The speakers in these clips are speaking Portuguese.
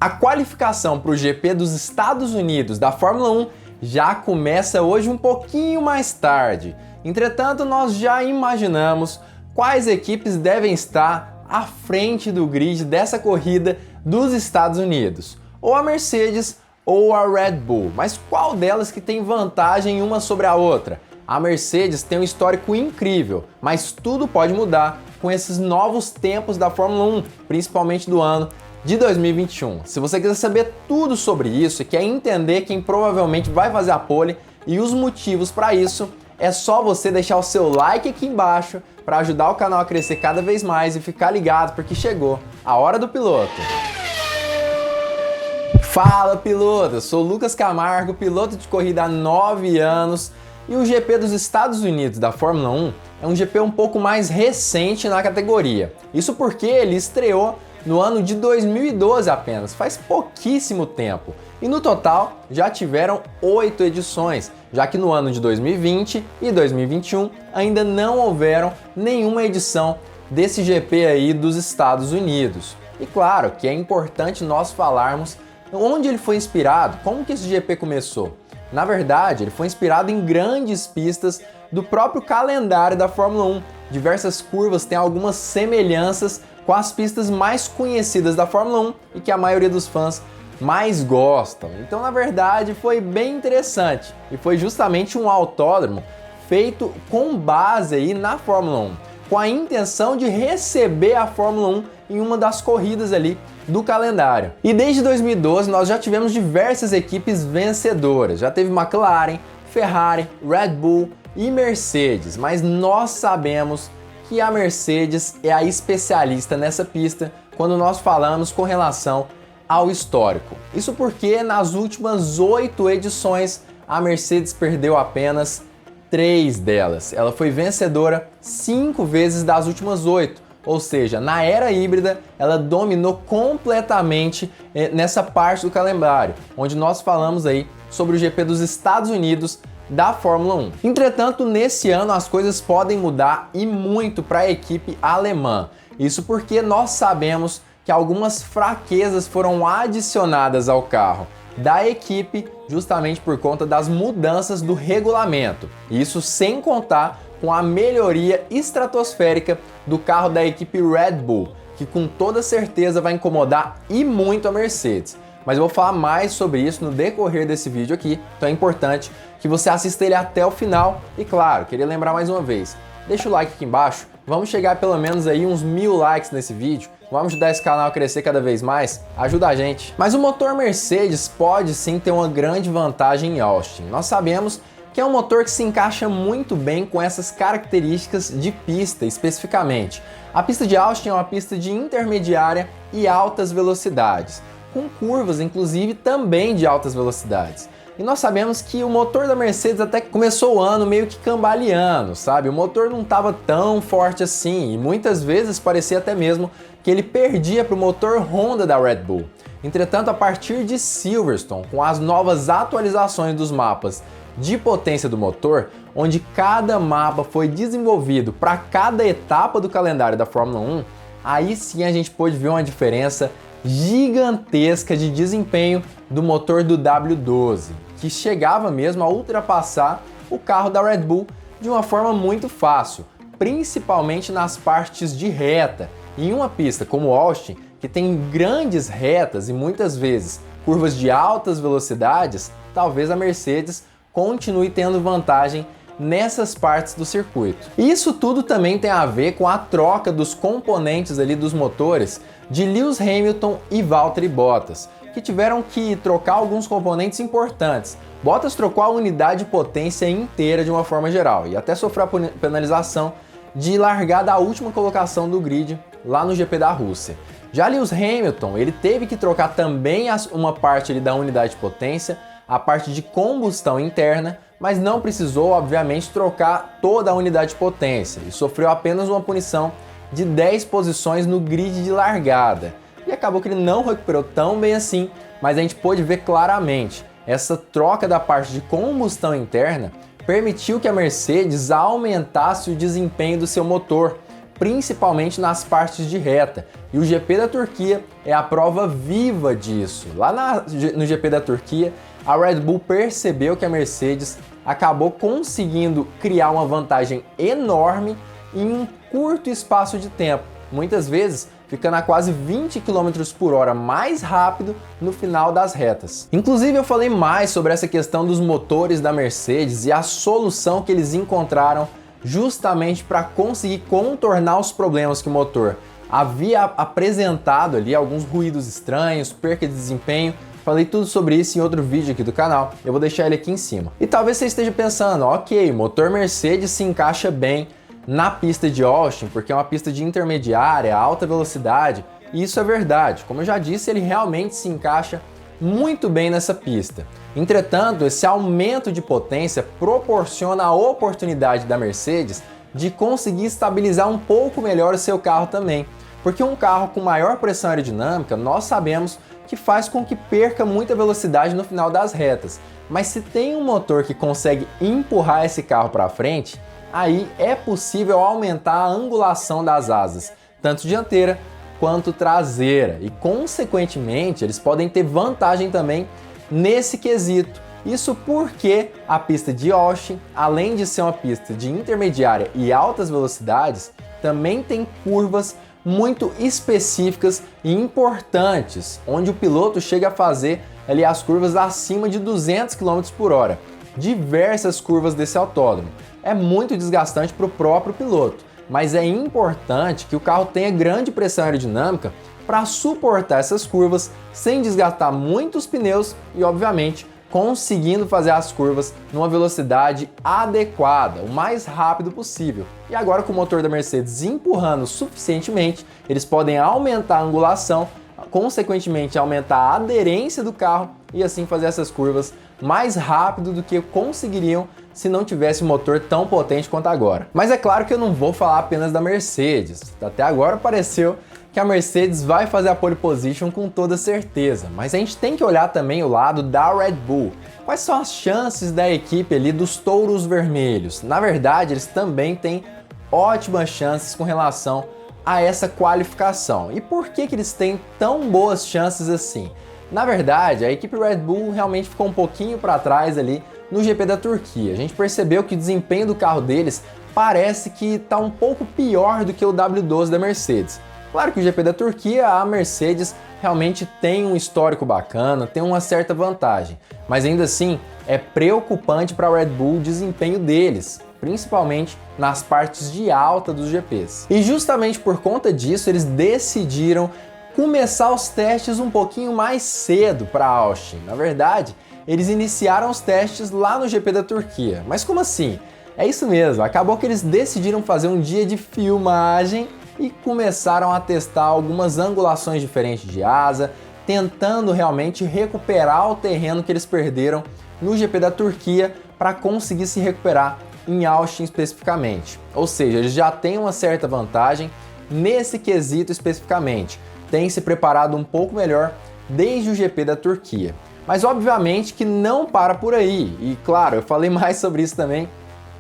A qualificação para o GP dos Estados Unidos da Fórmula 1 já começa hoje um pouquinho mais tarde. Entretanto, nós já imaginamos quais equipes devem estar à frente do grid dessa corrida dos Estados Unidos. Ou a Mercedes ou a Red Bull. Mas qual delas que tem vantagem uma sobre a outra? A Mercedes tem um histórico incrível, mas tudo pode mudar com esses novos tempos da Fórmula 1, principalmente do ano de 2021. Se você quiser saber tudo sobre isso e quer entender quem provavelmente vai fazer a pole e os motivos para isso, é só você deixar o seu like aqui embaixo para ajudar o canal a crescer cada vez mais e ficar ligado porque chegou a hora do piloto. Fala piloto, eu sou o Lucas Camargo, piloto de corrida há 9 anos e o GP dos Estados Unidos da Fórmula 1 é um GP um pouco mais recente na categoria. Isso porque ele estreou no ano de 2012 apenas, faz pouquíssimo tempo. E no total já tiveram 8 edições, já que no ano de 2020 e 2021 ainda não houveram nenhuma edição desse GP aí dos Estados Unidos. E claro que é importante nós falarmos onde ele foi inspirado, como que esse GP começou. Na verdade, ele foi inspirado em grandes pistas do próprio calendário da Fórmula 1. Diversas curvas têm algumas semelhanças com as pistas mais conhecidas da Fórmula 1 e que a maioria dos fãs mais gostam. Então, na verdade, foi bem interessante e foi justamente um autódromo feito com base aí na Fórmula 1, com a intenção de receber a Fórmula 1 em uma das corridas ali do calendário. E desde 2012 nós já tivemos diversas equipes vencedoras. Já teve McLaren, Ferrari, Red Bull e Mercedes, mas nós sabemos que a Mercedes é a especialista nessa pista quando nós falamos com relação ao histórico. Isso porque nas últimas 8 edições a Mercedes perdeu apenas 3 delas. Ela foi vencedora 5 vezes das últimas 8. Ou seja, na era híbrida, ela dominou completamente nessa parte do calendário, onde nós falamos aí sobre o GP dos Estados Unidos da Fórmula 1. Entretanto, nesse ano as coisas podem mudar e muito para a equipe alemã. Isso porque nós sabemos que algumas fraquezas foram adicionadas ao carro da equipe justamente por conta das mudanças do regulamento. Isso sem contar com a melhoria estratosférica do carro da equipe Red Bull, que com toda certeza vai incomodar e muito a Mercedes. Mas eu vou falar mais sobre isso no decorrer desse vídeo aqui, então é importante que você assista ele até o final. E claro, queria lembrar mais uma vez, deixa o like aqui embaixo, vamos chegar pelo menos aí uns 1000 likes nesse vídeo, vamos ajudar esse canal a crescer cada vez mais, ajuda a gente. Mas o motor Mercedes pode sim ter uma grande vantagem em Austin. Nós sabemos que é um motor que se encaixa muito bem com essas características de pista especificamente. A pista de Austin é uma pista de intermediária e altas velocidades, com curvas inclusive também de altas velocidades. E nós sabemos que o motor da Mercedes até começou o ano meio que cambaleando, sabe? O motor não estava tão forte assim e muitas vezes parecia até mesmo que ele perdia para o motor Honda da Red Bull. Entretanto, a partir de Silverstone, com as novas atualizações dos mapas de potência do motor, onde cada mapa foi desenvolvido para cada etapa do calendário da Fórmula 1, aí sim a gente pôde ver uma diferença gigantesca de desempenho do motor do W12, que chegava mesmo a ultrapassar o carro da Red Bull de uma forma muito fácil, principalmente nas partes de reta. Em uma pista como Austin, que tem grandes retas e muitas vezes curvas de altas velocidades, talvez a Mercedes continue tendo vantagem nessas partes do circuito. E isso tudo também tem a ver com a troca dos componentes ali dos motores de Lewis Hamilton e Valtteri Bottas, que tiveram que trocar alguns componentes importantes. Bottas trocou a unidade de potência inteira de uma forma geral e até sofreu a penalização de largar da última colocação do grid lá no GP da Rússia. Já Lewis Hamilton, ele teve que trocar também uma parte ali da unidade de potência, a parte de combustão interna, mas não precisou, obviamente, trocar toda a unidade de potência e sofreu apenas uma punição de 10 posições no grid de largada. E acabou que ele não recuperou tão bem assim, mas a gente pôde ver claramente essa troca da parte de combustão interna permitiu que a Mercedes aumentasse o desempenho do seu motor, principalmente nas partes de reta. E o GP da Turquia é a prova viva disso. Lá no GP da Turquia, a Red Bull percebeu que a Mercedes acabou conseguindo criar uma vantagem enorme em um curto espaço de tempo, muitas vezes ficando a quase 20 km por hora mais rápido no final das retas. Inclusive eu falei mais sobre essa questão dos motores da Mercedes e a solução que eles encontraram justamente para conseguir contornar os problemas que o motor havia apresentado ali, alguns ruídos estranhos, perca de desempenho. Falei tudo sobre isso em outro vídeo aqui do canal, eu vou deixar ele aqui em cima. E talvez você esteja pensando, ok, motor Mercedes se encaixa bem na pista de Austin, porque é uma pista de intermediária, alta velocidade, e isso é verdade. Como eu já disse, ele realmente se encaixa muito bem nessa pista. Entretanto, esse aumento de potência proporciona a oportunidade da Mercedes de conseguir estabilizar um pouco melhor o seu carro também, porque um carro com maior pressão aerodinâmica, nós sabemos que faz com que perca muita velocidade no final das retas. Mas se tem um motor que consegue empurrar esse carro para frente, aí é possível aumentar a angulação das asas, tanto dianteira quanto traseira, e consequentemente eles podem ter vantagem também nesse quesito. Isso porque a pista de Austin, além de ser uma pista de intermediária e altas velocidades, também tem curvas muito específicas e importantes, onde o piloto chega a fazer ali as curvas acima de 200 km por hora. Diversas curvas desse autódromo. É muito desgastante para o próprio piloto, mas é importante que o carro tenha grande pressão aerodinâmica para suportar essas curvas sem desgastar muito os pneus e, obviamente, conseguindo fazer as curvas numa velocidade adequada, o mais rápido possível. E agora, com o motor da Mercedes empurrando suficientemente, eles podem aumentar a angulação, consequentemente aumentar a aderência do carro e assim fazer essas curvas mais rápido do que conseguiriam se não tivesse um motor tão potente quanto agora. Mas é claro que eu não vou falar apenas da Mercedes. Até agora pareceu que a Mercedes vai fazer a pole position com toda certeza, mas a gente tem que olhar também o lado da Red Bull. Quais são as chances da equipe ali dos touros vermelhos? Na verdade, eles também têm ótimas chances com relação a essa qualificação. E por que eles têm tão boas chances assim? Na verdade, a equipe Red Bull realmente ficou um pouquinho para trás ali no GP da Turquia. A gente percebeu que o desempenho do carro deles parece que está um pouco pior do que o W12 da Mercedes. Claro que o GP da Turquia, a Mercedes realmente tem um histórico bacana, tem uma certa vantagem, mas ainda assim é preocupante para a Red Bull o desempenho deles, principalmente nas partes de alta dos GPs. E justamente por conta disso, eles decidiram começar os testes um pouquinho mais cedo para Austin. Na verdade, eles iniciaram os testes lá no GP da Turquia. Mas como assim? É isso mesmo, acabou que eles decidiram fazer um dia de filmagem e começaram a testar algumas angulações diferentes de asa, tentando realmente recuperar o terreno que eles perderam no GP da Turquia para conseguir se recuperar em Austin especificamente. Ou seja, eles já têm uma certa vantagem nesse quesito especificamente. Têm se preparado um pouco melhor desde o GP da Turquia. Mas obviamente que não para por aí. E claro, eu falei mais sobre isso também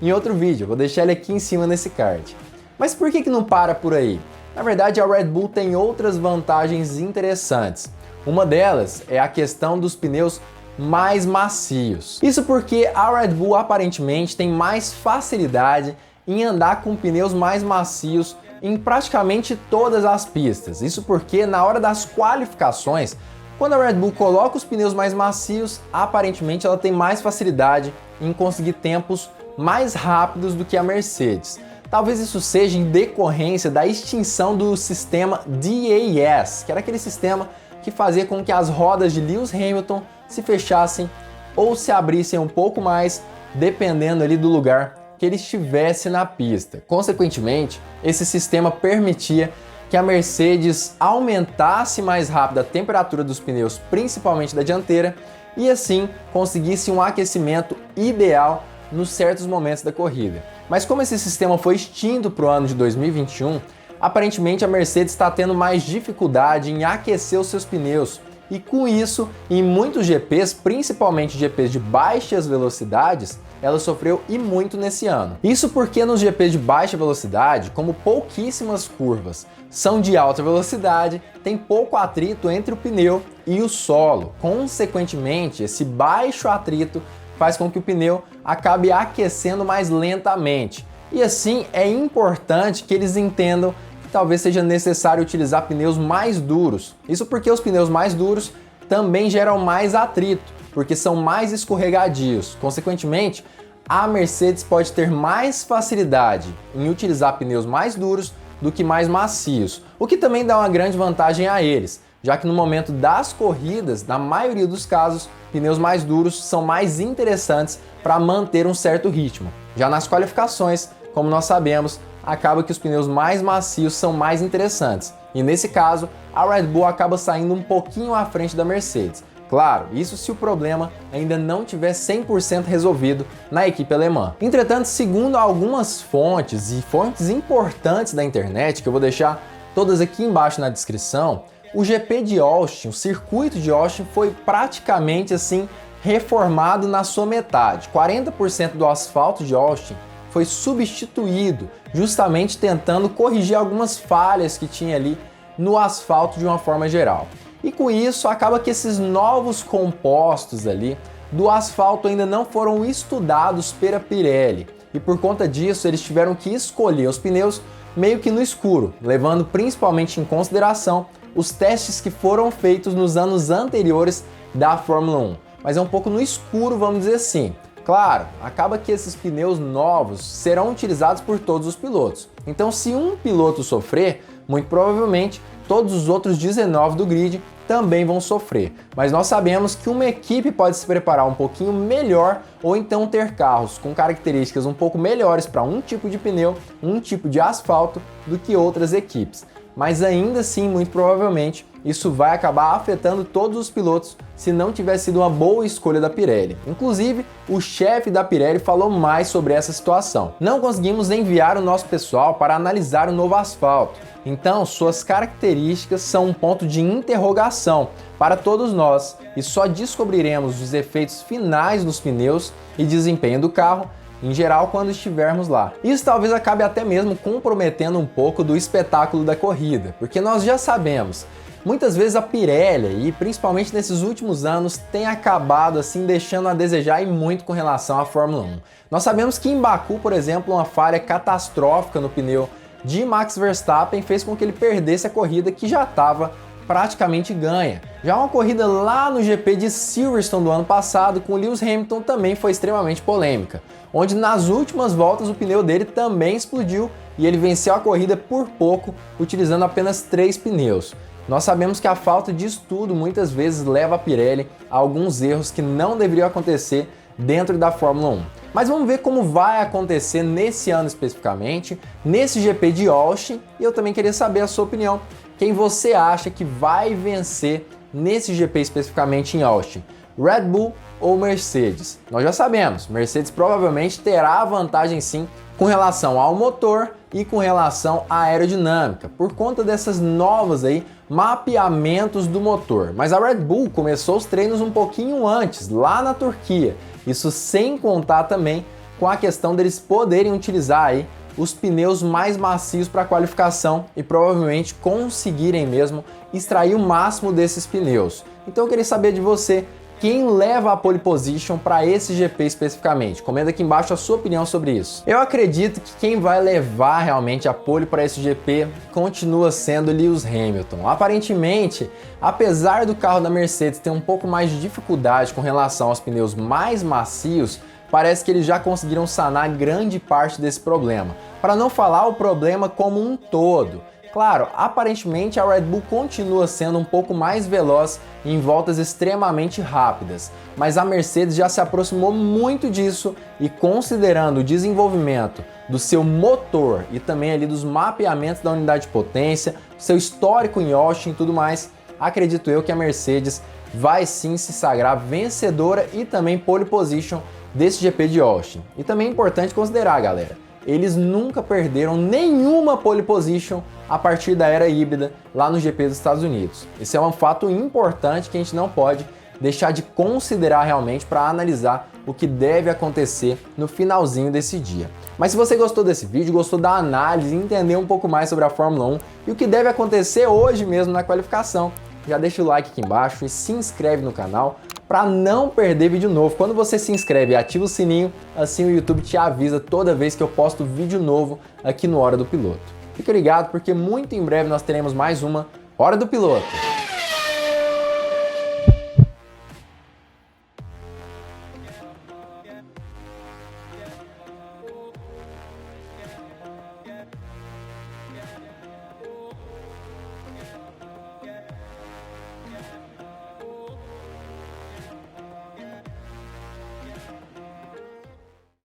em outro vídeo, vou deixar ele aqui em cima nesse card. Mas por que não para por aí? Na verdade, a Red Bull tem outras vantagens interessantes. Uma delas é a questão dos pneus mais macios. Isso porque a Red Bull aparentemente tem mais facilidade em andar com pneus mais macios em praticamente todas as pistas. Isso porque na hora das qualificações, quando a Red Bull coloca os pneus mais macios, aparentemente ela tem mais facilidade em conseguir tempos mais rápidos do que a Mercedes. Talvez isso seja em decorrência da extinção do sistema DAS, que era aquele sistema que fazia com que as rodas de Lewis Hamilton se fechassem ou se abrissem um pouco mais, dependendo ali do lugar que ele estivesse na pista. Consequentemente, esse sistema permitia que a Mercedes aumentasse mais rápido a temperatura dos pneus, principalmente da dianteira, e assim conseguisse um aquecimento ideal nos certos momentos da corrida. Mas como esse sistema foi extinto para o ano de 2021, aparentemente a Mercedes está tendo mais dificuldade em aquecer os seus pneus, E com isso, em muitos GPs, principalmente GPs de baixas velocidades, ela sofreu e muito nesse ano. Isso porque nos GPs de baixa velocidade, como pouquíssimas curvas são de alta velocidade, tem pouco atrito entre o pneu e o solo. Consequentemente, esse baixo atrito faz com que o pneu acabe aquecendo mais lentamente. E assim é importante que eles entendam que talvez seja necessário utilizar pneus mais duros. Isso porque os pneus mais duros também geram mais atrito, porque são mais escorregadios. Consequentemente, a Mercedes pode ter mais facilidade em utilizar pneus mais duros do que mais macios, o que também dá uma grande vantagem a eles, já que no momento das corridas, na maioria dos casos, pneus mais duros são mais interessantes para manter um certo ritmo. Já nas qualificações, como nós sabemos, acaba que os pneus mais macios são mais interessantes, e nesse caso, a Red Bull acaba saindo um pouquinho à frente da Mercedes. Claro, isso se o problema ainda não tiver 100% resolvido na equipe alemã. Entretanto, segundo algumas fontes e fontes importantes da internet, que eu vou deixar todas aqui embaixo na descrição, o GP de Austin, o circuito de Austin foi praticamente assim reformado na sua metade. 40% do asfalto de Austin foi substituído, justamente tentando corrigir algumas falhas que tinha ali no asfalto de uma forma geral. E com isso, acaba que esses novos compostos ali do asfalto ainda não foram estudados pela Pirelli. E por conta disso, eles tiveram que escolher os pneus meio que no escuro, levando principalmente em consideração os testes que foram feitos nos anos anteriores da Fórmula 1. Mas é um pouco no escuro, vamos dizer assim. Claro, acaba que esses pneus novos serão utilizados por todos os pilotos. Então, se um piloto sofrer, muito provavelmente todos os outros 19 do grid também vão sofrer. Mas nós sabemos que uma equipe pode se preparar um pouquinho melhor ou então ter carros com características um pouco melhores para um tipo de pneu, um tipo de asfalto do que outras equipes. Mas ainda assim, muito provavelmente, isso vai acabar afetando todos os pilotos se não tiver sido uma boa escolha da Pirelli. Inclusive, o chefe da Pirelli falou mais sobre essa situação. Não conseguimos enviar o nosso pessoal para analisar o novo asfalto. Então, suas características são um ponto de interrogação para todos nós e só descobriremos os efeitos finais dos pneus e desempenho do carro em geral quando estivermos lá. Isso talvez acabe até mesmo comprometendo um pouco do espetáculo da corrida, porque nós já sabemos, muitas vezes a Pirelli, e principalmente nesses últimos anos, tem acabado assim deixando a desejar e muito com relação à Fórmula 1. Nós sabemos que em Baku, por exemplo, uma falha catastrófica no pneu de Max Verstappen fez com que ele perdesse a corrida que já estava praticamente ganha. Já uma corrida lá no GP de Silverstone do ano passado com Lewis Hamilton também foi extremamente polêmica, onde nas últimas voltas o pneu dele também explodiu e ele venceu a corrida por pouco, utilizando apenas 3 pneus. Nós sabemos que a falta de estudo muitas vezes leva a Pirelli a alguns erros que não deveriam acontecer dentro da Fórmula 1. Mas vamos ver como vai acontecer nesse ano especificamente, nesse GP de Austin, e eu também queria saber a sua opinião. Quem você acha que vai vencer nesse GP especificamente em Austin? Red Bull ou Mercedes? Nós já sabemos, Mercedes provavelmente terá vantagem sim com relação ao motor e com relação à aerodinâmica, por conta dessas novas aí mapeamentos do motor. Mas a Red Bull começou os treinos um pouquinho antes, lá na Turquia. Isso sem contar também com a questão deles poderem utilizar aí os pneus mais macios para a qualificação e provavelmente conseguirem mesmo extrair o máximo desses pneus. Então eu queria saber de você, quem leva a pole position para esse GP especificamente? Comenta aqui embaixo a sua opinião sobre isso. Eu acredito que quem vai levar realmente a pole para esse GP continua sendo Lewis Hamilton. Aparentemente, apesar do carro da Mercedes ter um pouco mais de dificuldade com relação aos pneus mais macios, parece que eles já conseguiram sanar grande parte desse problema. Para não falar o problema como um todo. Claro, aparentemente a Red Bull continua sendo um pouco mais veloz em voltas extremamente rápidas, mas a Mercedes já se aproximou muito disso e considerando o desenvolvimento do seu motor e também ali dos mapeamentos da unidade de potência, seu histórico em Austin e tudo mais, acredito eu que a Mercedes vai sim se sagrar vencedora e também pole position desse GP de Austin. E também é importante considerar, galera, eles nunca perderam nenhuma pole position a partir da era híbrida lá no GP dos Estados Unidos. Esse é um fato importante que a gente não pode deixar de considerar realmente para analisar o que deve acontecer no finalzinho desse dia. Mas se você gostou desse vídeo, gostou da análise, entender um pouco mais sobre a Fórmula 1 e o que deve acontecer hoje mesmo na qualificação, já deixa o like aqui embaixo e se inscreve no canal para não perder vídeo novo. Quando você se inscreve e ativa o sininho, assim o YouTube te avisa toda vez que eu posto vídeo novo aqui no Hora do Piloto. Fique ligado porque muito em breve nós teremos mais uma Hora do Piloto.